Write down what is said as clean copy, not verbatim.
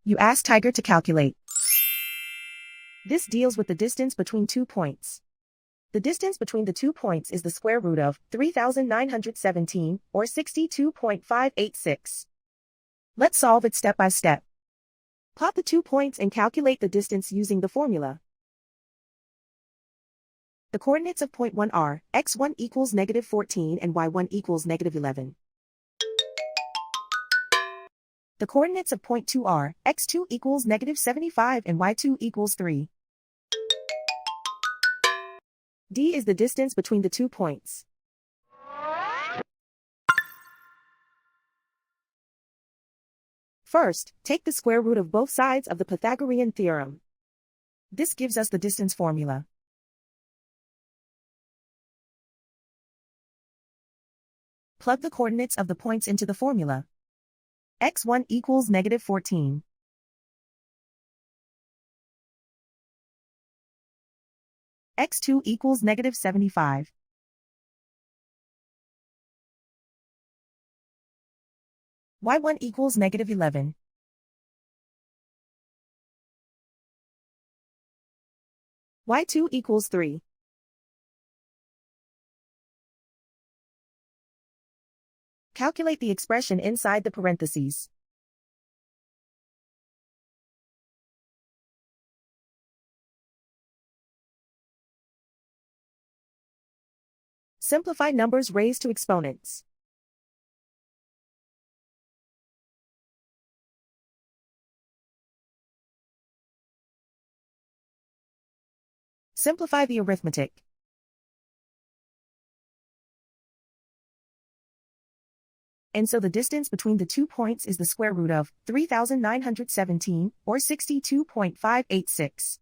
You ask Tiger to calculate. This deals with the distance between 2 points. The distance between the 2 points is the square root of 3,917, or 62.586. Let's solve it step by step. Plot the 2 points and calculate the distance using the formula. The coordinates of point 1 are x1 equals -14 and y1 equals -11. The coordinates of point 2 are x2 equals -75 and y2 equals 3. D is the distance between the 2 points. First, take the square root of both sides of the Pythagorean theorem. This gives us the distance formula. Plug the coordinates of the points into the formula. x1 equals -14. x2 equals -75. y1 equals -11. y2 equals 3. Calculate the expression inside the parentheses. Simplify numbers raised to exponents. Simplify the arithmetic. And so the distance between the 2 points is the square root of 3,917, or 62.586.